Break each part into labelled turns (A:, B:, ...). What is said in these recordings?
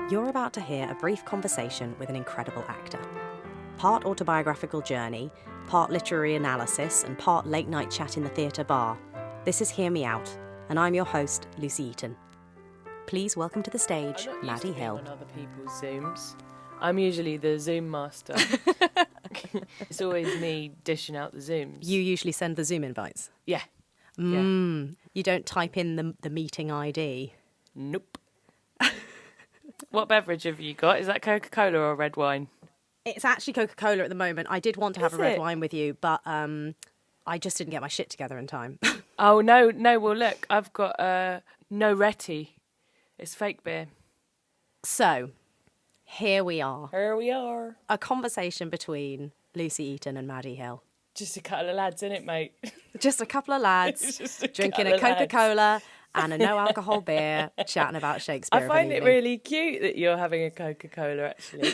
A: You're about to hear a brief conversation with an incredible actor. Part autobiographical journey, part literary analysis, and part late-night chat in the theatre bar. This is Hear Me Out, and I'm your host, Lucy Eaton. Please welcome to the stage, Maddy Hill.
B: I'm not used to being on other people's Zooms. I'm usually the Zoom master. It's always me dishing out the Zooms.
A: You usually send the Zoom invites?
B: Yeah.
A: You don't type in the meeting ID?
B: Nope. What beverage have you got? Is that Coca-Cola or red wine?
A: It's actually Coca-Cola at the moment. I did want to have a red wine with you, but I just didn't get my shit together in time.
B: Oh, no. Well, look, I've got no Retty. It's fake beer.
A: So, here we are.
B: Here we are.
A: A conversation between Lucy Eaton and Maddy Hill.
B: Just a couple of lads, innit, mate?
A: Just a couple of lads drinking a Coca-Cola and a no-alcohol beer, chatting about Shakespeare.
B: I find it really cute that you're having a Coca-Cola, actually.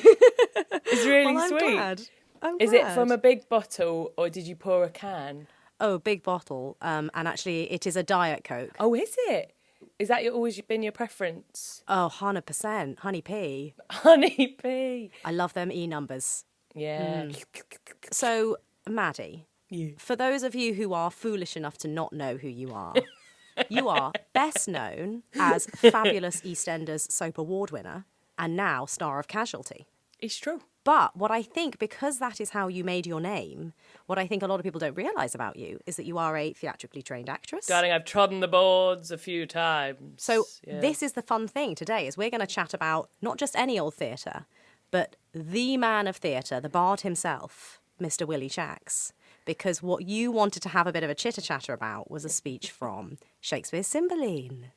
B: It's really sweet.
A: I'm glad.
B: Is it from a big bottle or did you pour a can?
A: Oh, big bottle. And actually, it is a Diet Coke.
B: Oh, is it? Is that always been your preference?
A: Oh, 100%. Honey P.
B: Honey P.
A: I love them E numbers.
B: Yeah.
A: So, Maddy,
B: Yeah.
A: for those of you who are foolish enough to not know who you are best known as fabulous EastEnders soap award winner and now star of Casualty.
B: It's true.
A: But what I think, because that is how you made your name, what I think a lot of people don't realise about you is that you are a theatrically trained actress.
B: Darling, I've trodden the boards a few times.
A: So This is the fun thing today, is we're going to chat about not just any old theatre, but the man of theatre, the bard himself, Mr. Willie Shacks. Because what you wanted to have a bit of a chitter-chatter about was a speech from Shakespeare's Cymbeline.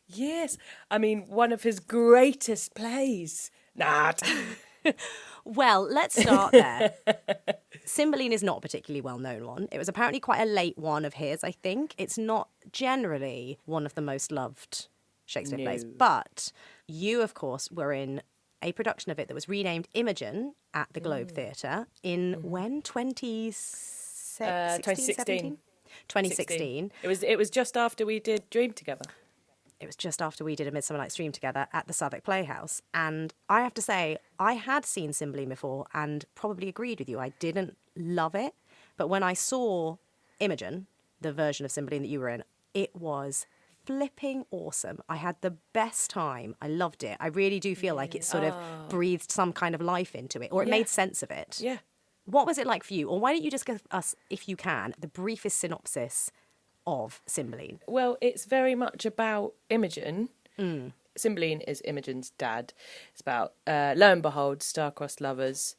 B: Yes. I mean, one of his greatest plays. Not.
A: Well, let's start there. Cymbeline is not a particularly well-known one. It was apparently quite a late one of his, I think. It's not generally one of the most loved Shakespeare plays. But you, of course, were in a production of it that was renamed Imogen at the Globe Theatre in when? 2016. 2016.
B: It was just after we did Dream together.
A: It was just after we did A Midsummer Night's Dream together at the Southwark Playhouse. And I have to say, I had seen Cymbeline before and probably agreed with you. I didn't love it. But when I saw Imogen, the version of Cymbeline that you were in, it was flipping awesome. I had the best time. I loved it. I really do feel like it sort of breathed some kind of life into it, or it made sense of it.
B: Yeah.
A: What was it like for you? Or why don't you just give us, if you can, the briefest synopsis of Cymbeline?
B: Well, it's very much about Imogen. Cymbeline is Imogen's dad. It's about, lo and behold, star-crossed lovers.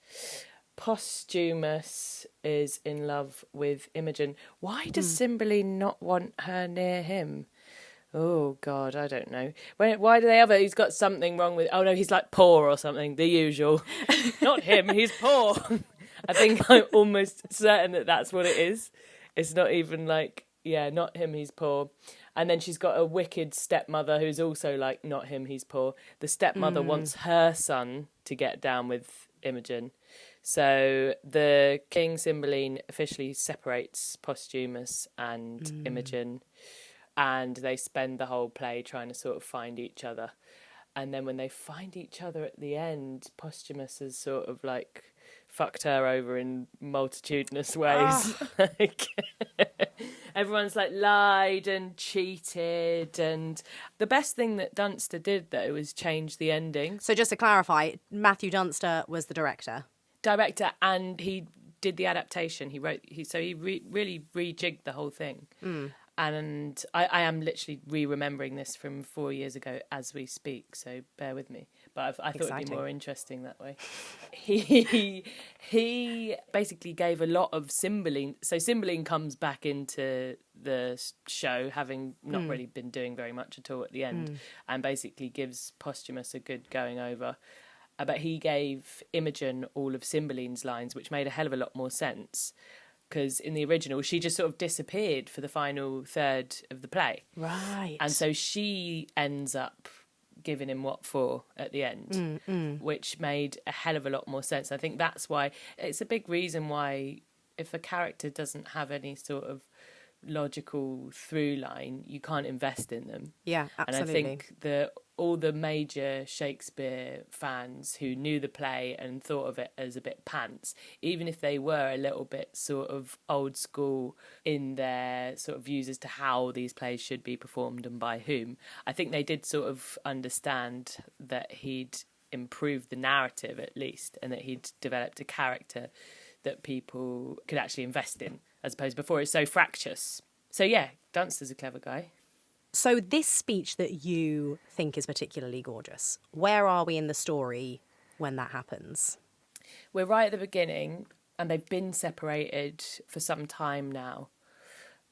B: Posthumus is in love with Imogen. Why does Cymbeline not want her near him? Oh, God, I don't know. Why do they ever... He's got something wrong with... Oh, no, he's like poor or something, the usual. Not him, he's poor. I think I'm almost certain that that's what it is. It's not even like... Yeah, not him, he's poor. And then she's got a wicked stepmother who's also like, not him, he's poor. The stepmother wants her son to get down with Imogen. So the King Cymbeline officially separates Posthumus and Imogen. And they spend the whole play trying to sort of find each other. And then when they find each other at the end, Posthumus has sort of like fucked her over in multitudinous ways. Like, everyone's like lied and cheated. And the best thing that Dunster did, though, was change the ending.
A: So just to clarify, Matthew Dunster was the director.
B: And he did the adaptation. He really rejigged the whole thing. And I am literally re-remembering this from 4 years ago as we speak, so bear with me. But I thought it'd be more interesting that way. He basically gave a lot of Cymbeline. So Cymbeline comes back into the show, having not really been doing very much at all at the end, and basically gives Posthumus a good going over. But he gave Imogen all of Cymbeline's lines, which made a hell of a lot more sense. Because in the original, she just sort of disappeared for the final third of the play.
A: Right.
B: And so she ends up giving him what for at the end, which made a hell of a lot more sense. I think that's why it's a big reason why if a character doesn't have any sort of logical through line, you can't invest in them.
A: Yeah, absolutely.
B: And I think all the major Shakespeare fans who knew the play and thought of it as a bit pants, even if they were a little bit sort of old school in their sort of views as to how these plays should be performed and by whom, I think they did sort of understand that he'd improved the narrative at least, and that he'd developed a character that people could actually invest in, as opposed to before it's so fractious. So yeah, Dunster's a clever guy.
A: So this speech that you think is particularly gorgeous, where are we in the story when that happens?
B: We're right at the beginning, and they've been separated for some time now.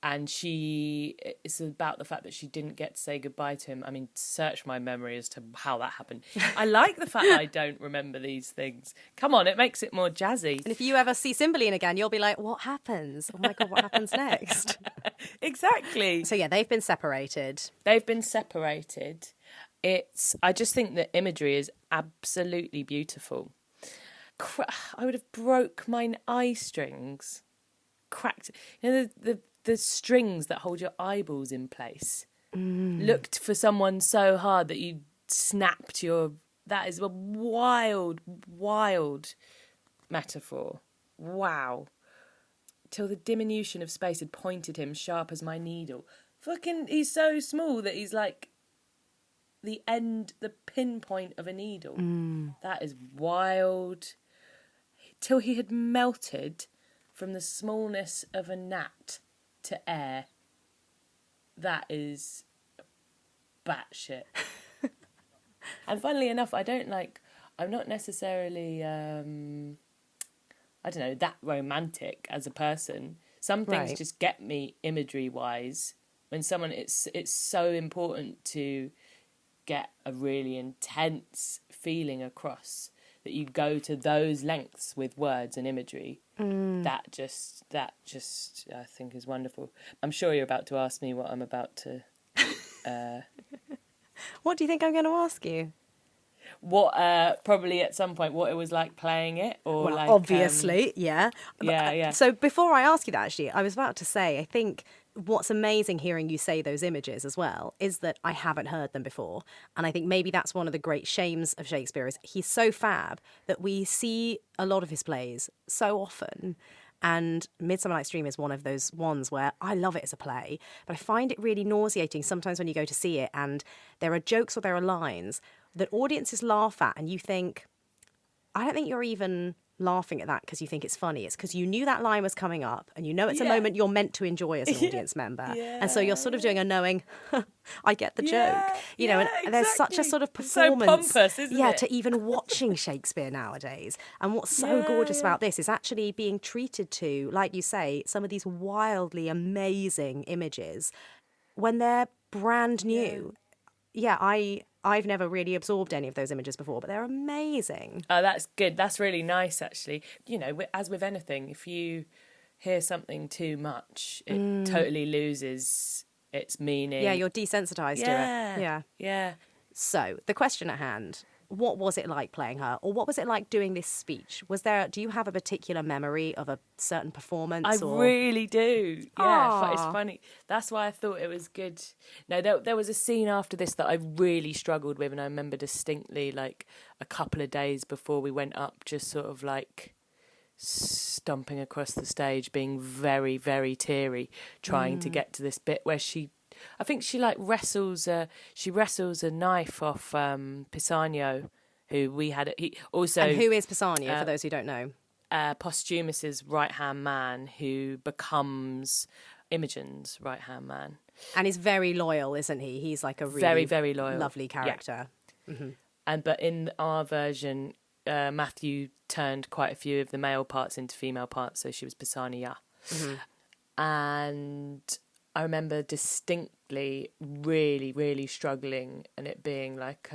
B: And it's about the fact that she didn't get to say goodbye to him. I mean, search my memory as to how that happened. I like the fact that I don't remember these things. Come on, it makes it more jazzy.
A: And if you ever see Cymbeline again, you'll be like, what happens? Oh my God, what happens next?
B: Exactly.
A: So yeah, they've been separated.
B: I just think the imagery is absolutely beautiful. I would have broke mine eye strings. Cracked. You know, the strings that hold your eyeballs in place. Looked for someone so hard that you snapped your... That is a wild, wild metaphor. Wow. Till the diminution of space had pointed him sharp as my needle. Fucking, he's so small that he's like the pinpoint of a needle. That is wild. Till he had melted from the smallness of a gnat to air. That is batshit. And funnily enough, I'm not necessarily, that romantic as a person. Some things
A: Right.
B: just get me imagery-wise. When someone, it's so important to get a really intense feeling across that you go to those lengths with words and imagery. That just I think is wonderful. I'm sure you're about to ask me what I'm about to...
A: What do you think I'm going to ask you?
B: What, probably at some point, what it was like playing it, or
A: Well,
B: like...
A: obviously, yeah.
B: Yeah.
A: So before I ask you that, actually, I was about to say, I think what's amazing hearing you say those images as well is that I haven't heard them before. And I think maybe that's one of the great shames of Shakespeare is he's so fab that we see a lot of his plays so often. And Midsummer Night's Dream is one of those ones where I love it as a play, but I find it really nauseating sometimes when you go to see it and there are jokes or there are lines that audiences laugh at and you think, I don't think you're even laughing at that because you think it's funny. It's because you knew that line was coming up and you know it's a moment you're meant to enjoy as an audience member. And so you're sort of doing a knowing, I get the joke. You know, and there's such a sort of performance.
B: So pompous, isn't it?
A: To even watching Shakespeare nowadays. And what's so gorgeous about this is actually being treated to, like you say, some of these wildly amazing images when they're brand new. I've never really absorbed any of those images before, but they're amazing.
B: Oh, that's good. That's really nice, actually. You know, as with anything, if you hear something too much, it totally loses its meaning.
A: Yeah, you're desensitized to it.
B: Yeah.
A: So, the question at hand, what was it like playing her? Or what was it like doing this speech? Do you have a particular memory of a certain performance?
B: I really do. Yeah, it's funny. That's why I thought it was good. No, there was a scene after this that I really struggled with, and I remember distinctly, like, a couple of days before we went up, just sort of, like, stomping across the stage, being very, very teary, trying to get to this bit where I think she like wrestles a knife off Pisanio, who we had. He also.
A: And who is Pisanio for those who don't know?
B: Posthumus's right-hand man, who becomes Imogen's right-hand man,
A: and is very loyal, isn't he? He's like a really
B: very, very loyal,
A: lovely character.
B: Yeah. Mm-hmm. But in our version, Matthew turned quite a few of the male parts into female parts, so she was Pisania, and I remember distinctly really, really struggling and it being like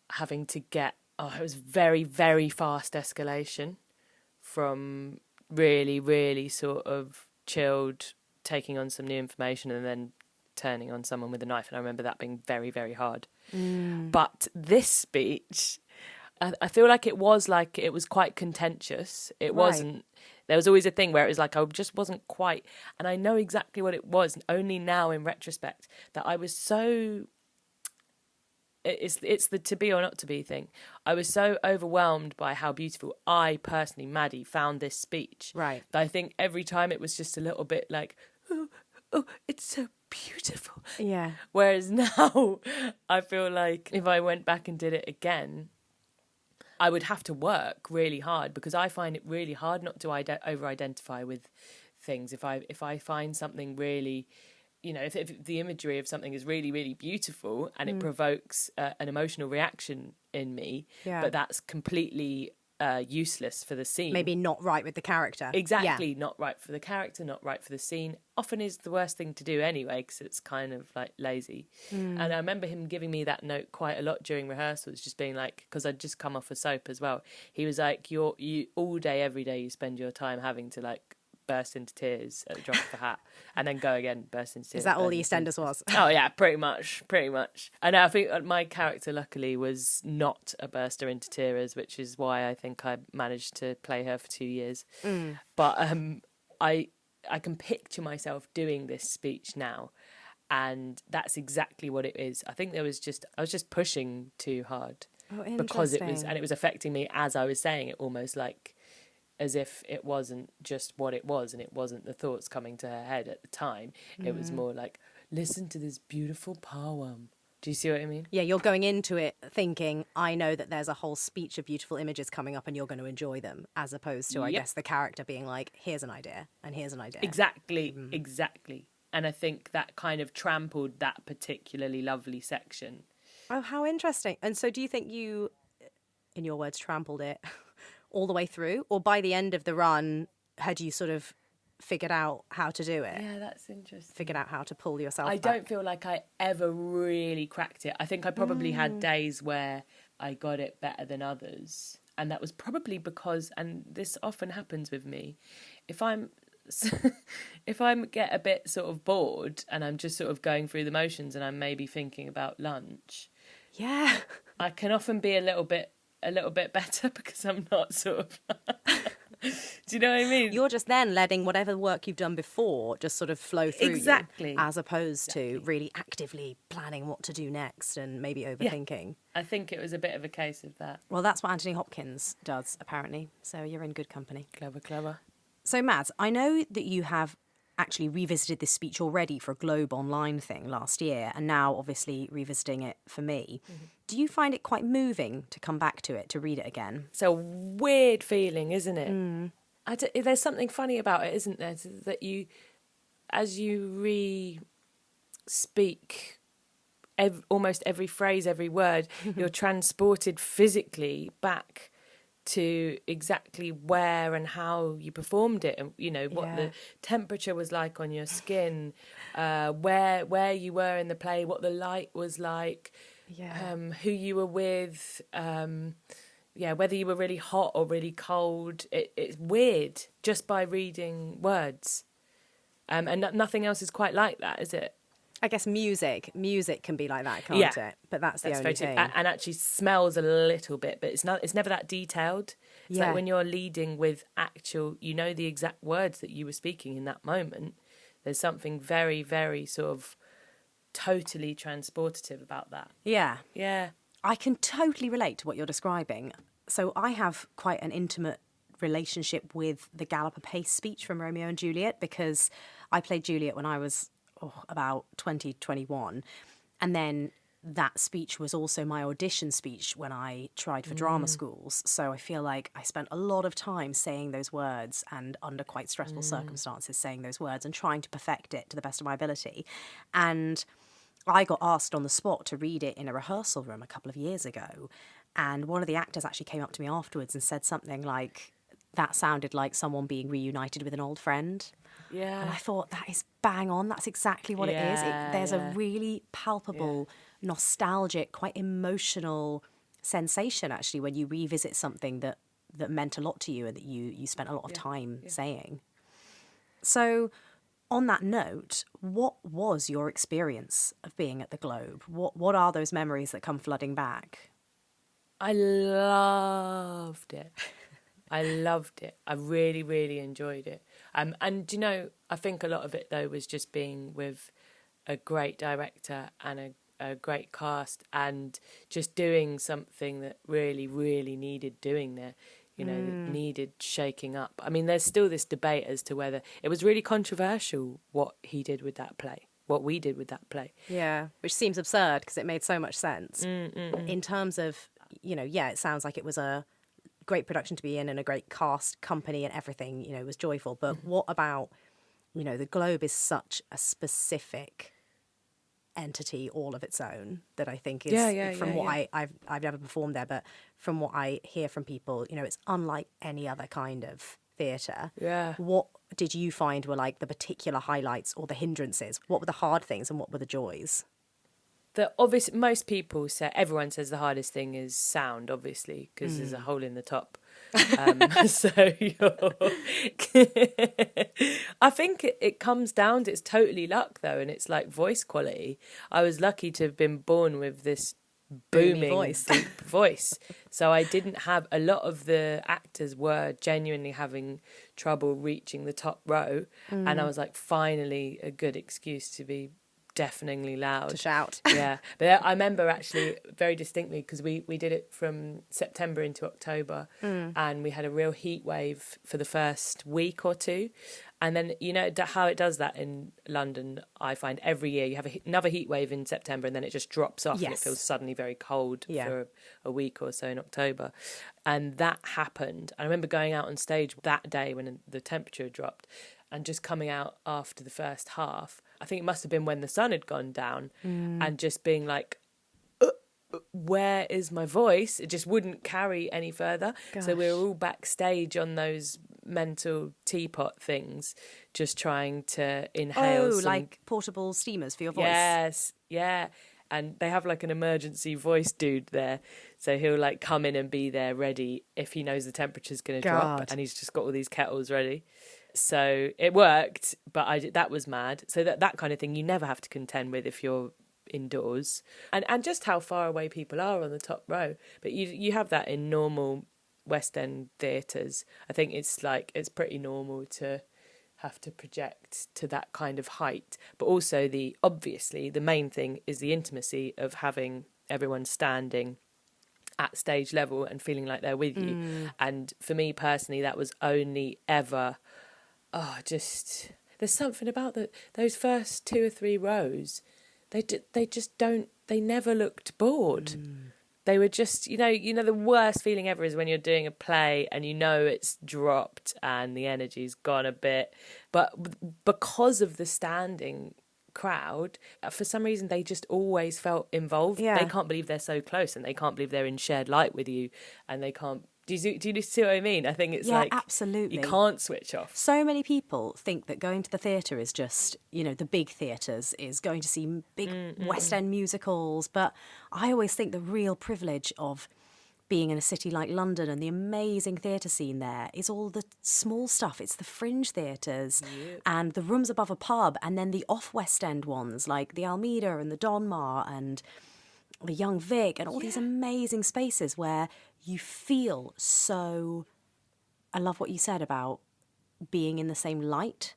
B: having to get... it was very, very fast escalation from really, really sort of chilled, taking on some new information and then turning on someone with a knife. And I remember that being very, very hard. But this speech, I feel like it was quite contentious. It wasn't. There was always a thing where it was like I just wasn't quite, and I know exactly what it was. Only now, in retrospect, that I was so. It's the to be or not to be thing. I was so overwhelmed by how beautiful I personally, Maddie, found this speech.
A: Right.
B: That I think every time it was just a little bit like, oh, it's so beautiful.
A: Yeah.
B: Whereas now, I feel like if I went back and did it again, I would have to work really hard, because I find it really hard not to over-identify with things. If I find something really, if the imagery of something is really, really beautiful and it provokes an emotional reaction in me, but that's completely useless for the scene.
A: Maybe not right with the character.
B: Exactly, not right for the character, not right for the scene. Often is the worst thing to do anyway, because it's kind of like lazy. And I remember him giving me that note quite a lot during rehearsals, just being like, because I'd just come off a soap as well. He was like, you all day, every day, you spend your time having to like burst into tears at the drop of a hat, and then go again, burst into tears.
A: Is that all the Eastenders was?
B: Oh yeah, pretty much. And I think my character luckily was not a burster into tears, which is why I think I managed to play her for 2 years. But I can picture myself doing this speech now, and that's exactly what it is. I think I was just pushing too hard, because it was affecting me as I was saying it, almost like as if it wasn't just what it was, and it wasn't the thoughts coming to her head at the time. It was more like, listen to this beautiful poem. Do you see what I mean?
A: Yeah, you're going into it thinking, I know that there's a whole speech of beautiful images coming up and you're going to enjoy them, as opposed to, I guess, the character being like, here's an idea, and here's an idea.
B: Exactly. And I think that kind of trampled that particularly lovely section.
A: Oh, how interesting. And so do you think you, in your words, trampled it all the way through, or by the end of the run had you sort of figured out how to do it?
B: Yeah, that's interesting.
A: Figured out how to pull yourself
B: I
A: back?
B: don't feel like I ever really cracked it. I think I probably had days where I got it better than others, and that was probably because, and this often happens with me, if I get a bit sort of bored and I'm just sort of going through the motions and I'm maybe thinking about lunch,
A: Yeah.
B: I can often be a little bit better, because I'm not sort of do you know what I mean?
A: You're just then letting whatever work you've done before just sort of flow through
B: Exactly.
A: you, as opposed to really actively planning what to do next and maybe overthinking.
B: I think it was a bit of a case of that.
A: Well, that's what Anthony Hopkins does, apparently. So you're in good company.
B: Clever.
A: So, Mads, I know that you have actually revisited this speech already for a Globe Online thing last year, and now obviously revisiting it for me. Do you find it quite moving to come back to it, to read it again?
B: It's a weird feeling, isn't it? There's something funny about it, isn't there? That as you re-speak almost every phrase, every word, you're transported physically back to exactly where and how you performed it, and what the temperature was like on your skin, where you were in the play, what the light was like, who you were with, whether you were really hot or really cold. It's weird just by reading words, and nothing else is quite like that, is it?
A: I guess music can be like that, can't it? But that's the only thing.
B: And actually smells a little bit, but it's never that detailed. It's like when you're leading with actual, the exact words that you were speaking in that moment. There's something very, very sort of totally transportative about that.
A: Yeah.
B: Yeah.
A: I can totally relate to what you're describing. So I have quite an intimate relationship with the Gallop Apace speech from Romeo and Juliet, because I played Juliet when I was about 21, and then that speech was also my audition speech when I tried for drama schools. So I feel like I spent a lot of time saying those words, and under quite stressful circumstances saying those words and trying to perfect it to the best of my ability. And I got asked on the spot to read it in a rehearsal room a couple of years ago, and one of the actors actually came up to me afterwards and said something like, that sounded like someone being reunited with an old friend.
B: Yeah.
A: And I thought, that is bang on. That's exactly what it is. There's a really palpable, nostalgic, quite emotional sensation, actually, when you revisit something that meant a lot to you and that you spent a lot of time saying. So On that note, what was your experience of being at the Globe? What are those memories that come flooding back?
B: I loved it. I loved it. I really, really enjoyed it. And you know, I think a lot of it though was just being with a great director and a great cast, and just doing something that really, really needed doing there. You know, that needed shaking up. I mean, there's still this debate as to whether it was really controversial what he did with that play, what we did with that play.
A: Yeah, which seems absurd because it made so much sense. In terms of, you know, yeah, it sounds like it was a great production to be in and a great cast, company and everything, you know, was joyful. But what about, you know, the Globe is such a specific entity all of its own that I think is from what I've never performed there, but from what I hear from people, you know, it's unlike any other kind of theatre.
B: Yeah.
A: What did you find were like the particular highlights or the hindrances? What were the hard things and what were the joys?
B: The obvious, most people say, everyone says the hardest thing is sound, obviously, because there's a hole in the top. So I think it comes down to, it's totally luck though, and it's like voice quality. I was lucky to have been born with this booming
A: voice.
B: deep voice, so I didn't have, a lot of the actors were genuinely having trouble reaching the top row, and I was like, finally a good excuse to be deafeningly loud,
A: To shout.
B: Yeah, but I remember actually very distinctly, because we did it from September into October, and we had a real heat wave for the first week or two, and then, you know how it does that in London, I find every year you have another heat wave in September, and then it just drops off.
A: Yes.
B: And it feels suddenly very cold
A: Yeah.
B: for a week or so in October, and that happened. I remember going out on stage that day when the temperature dropped, and just coming out after the first half, I think it must have been when the sun had gone down, and just being like, where is my voice? It just wouldn't carry any further.
A: Gosh.
B: So we were all backstage on those mental teapot things, just trying to inhale
A: like portable steamers for your voice.
B: Yes, yeah. And they have like an emergency voice dude there, so he'll like come in and be there ready if he knows the temperature's going to drop, and he's just got all these kettles ready. So it worked, but that was mad. So that kind of thing you never have to contend with if you're indoors, and just how far away people are on the top row. But you have that in normal West End theatres. I think it's pretty normal to have to project to that kind of height. But also obviously the main thing is the intimacy of having everyone standing at stage level and feeling like they're with you. And for me personally, that was only ever, there's something about those first 2 or 3 rows. They never looked bored. They were just, you know, the worst feeling ever is when you're doing a play and you know it's dropped and the energy's gone a bit. But because of the standing crowd, for some reason, they just always felt involved.
A: Yeah.
B: They can't believe they're so close, and they can't believe they're in shared light with you, and they can't. Do you see what I mean? I think it's
A: absolutely.
B: You can't switch off.
A: So many people think that going to the theatre is just, you know, the big theatres is going to see big West End musicals. But I always think the real privilege of being in a city like London and the amazing theatre scene there is all the small stuff. It's the fringe theatres and the rooms above a pub, and then the off West End ones like the Almeida and the Donmar and the Young Vic and all these amazing spaces where you feel so... I love what you said about being in the same light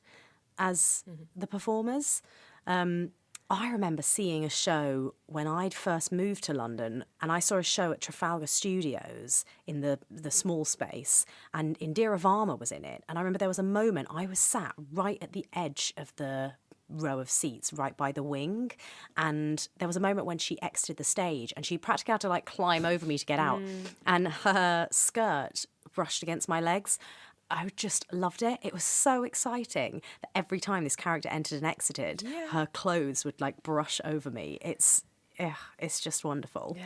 A: as the performers. I remember seeing a show when I'd first moved to London, and I saw a show at Trafalgar Studios in the small space, and Indira Varma was in it. And I remember there was a moment I was sat right at the edge of the row of seats, right by the wing, and there was a moment when she exited the stage and she practically had to like climb over me to get out, and her skirt brushed against my legs. I just loved it. It was so exciting that every time this character entered and exited, her clothes would like brush over me. It's just wonderful.
B: Yeah.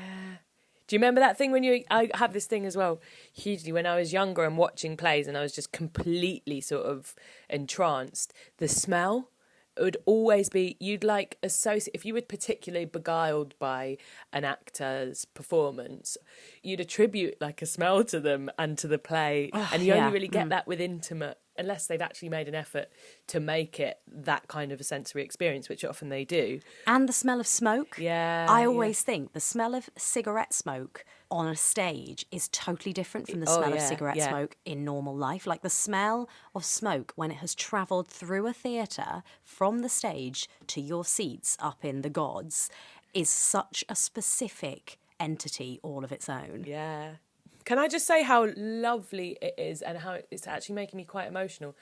B: Do you remember that thing I have this thing as well, hugely, when I was younger and watching plays and I was just completely sort of entranced, the smell. It would always be, you'd like associate, if you were particularly beguiled by an actor's performance, you'd attribute like a smell to them and to the play. And you only really get that with intimate unless they've actually made an effort to make it that kind of a sensory experience, which often they do.
A: And the smell of smoke.
B: Yeah.
A: I always think the smell of cigarette smoke on a stage is totally different from the smell of cigarette smoke in normal life. Like the smell of smoke when it has travelled through a theatre from the stage to your seats up in the gods is such a specific entity all of its own.
B: Yeah. Can I just say how lovely it is and how it's actually making me quite emotional?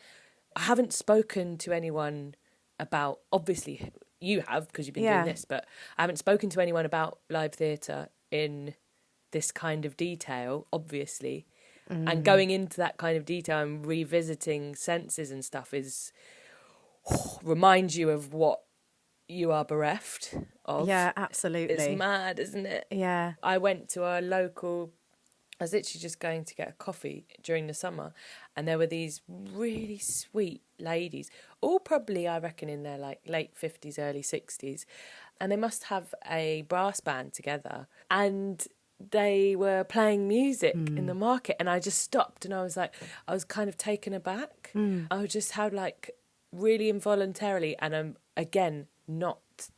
B: I haven't spoken to anyone about, obviously you have because you've been doing this, but I haven't spoken to anyone about live theatre in this kind of detail, obviously. And going into that kind of detail and revisiting senses and stuff reminds you of what you are bereft of.
A: Yeah, absolutely.
B: It's mad, isn't it?
A: Yeah.
B: I went to our local... I was literally just going to get a coffee during the summer, and there were these really sweet ladies, all probably, I reckon, in their like late 50s, early 60s, and they must have a brass band together, and they were playing music in the market, and I just stopped, and I was kind of taken aback. I was just how like really involuntarily, and I'm again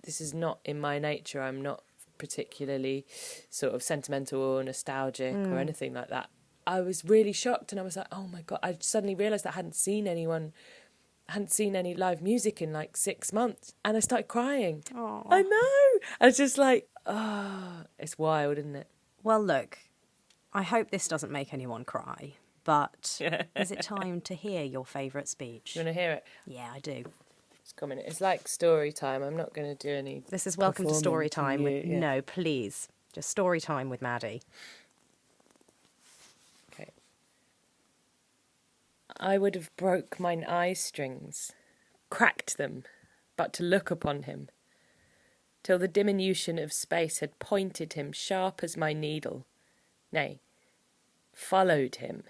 B: this is not in my nature. I'm not particularly sort of sentimental or nostalgic or anything like that. I was really shocked, and I was like, oh my God, I suddenly realised that I hadn't seen any live music in like 6 months, and I started crying. Aww. I know. I was just like, it's wild, isn't it?
A: Well, look, I hope this doesn't make anyone cry, but is it time to hear your favourite speech?
B: You want to hear it?
A: Yeah, I do.
B: It's like story time. I'm not going to do any...
A: This is welcome to story time. No, please. Just story time with Maddy.
B: Okay. I would have broke mine eye strings, cracked them, but to look upon him, till the diminution of space had pointed him sharp as my needle, nay, followed him,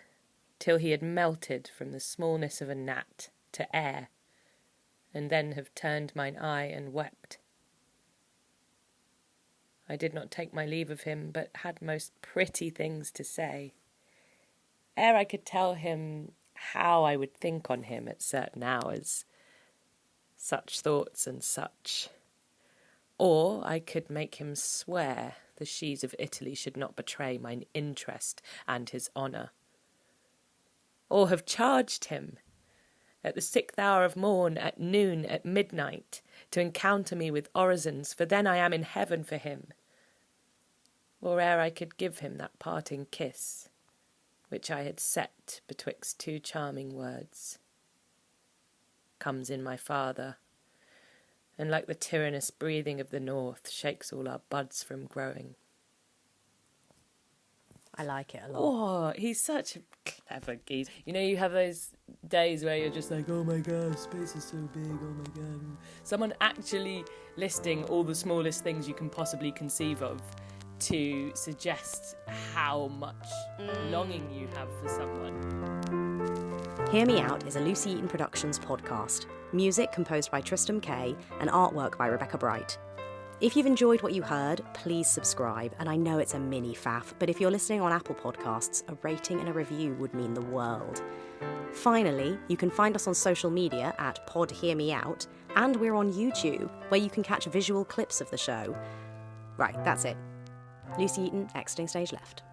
B: till he had melted from the smallness of a gnat to air, and then have turned mine eye and wept. I did not take my leave of him, but had most pretty things to say, ere I could tell him how I would think on him at certain hours, such thoughts and such. Or I could make him swear the sheaves of Italy should not betray mine interest and his honour. Or have charged him at the 6th hour of morn, at noon, at midnight, to encounter me with orisons, for then I am in heaven for him. Or ere I could give him that parting kiss, which I had set betwixt two charming words, comes in my father, and like the tyrannous breathing of the north, shakes all our buds from growing.
A: I like it a lot.
B: Oh, he's such a clever geese. You know, you have those days where you're just like, oh my God, space is so big, oh my God. Someone actually listing all the smallest things you can possibly conceive of to suggest how much longing you have for someone.
A: Hear Me Out is a Lucy Eaton Productions podcast. Music composed by Tristram Kay and artwork by Rebecca Bright. If you've enjoyed what you heard, please subscribe. And I know it's a mini faff, but if you're listening on Apple Podcasts, a rating and a review would mean the world. Finally, you can find us on social media at Pod Hear Me Out, and we're on YouTube, where you can catch visual clips of the show. Right, that's it. Lucy Eaton, exiting stage left.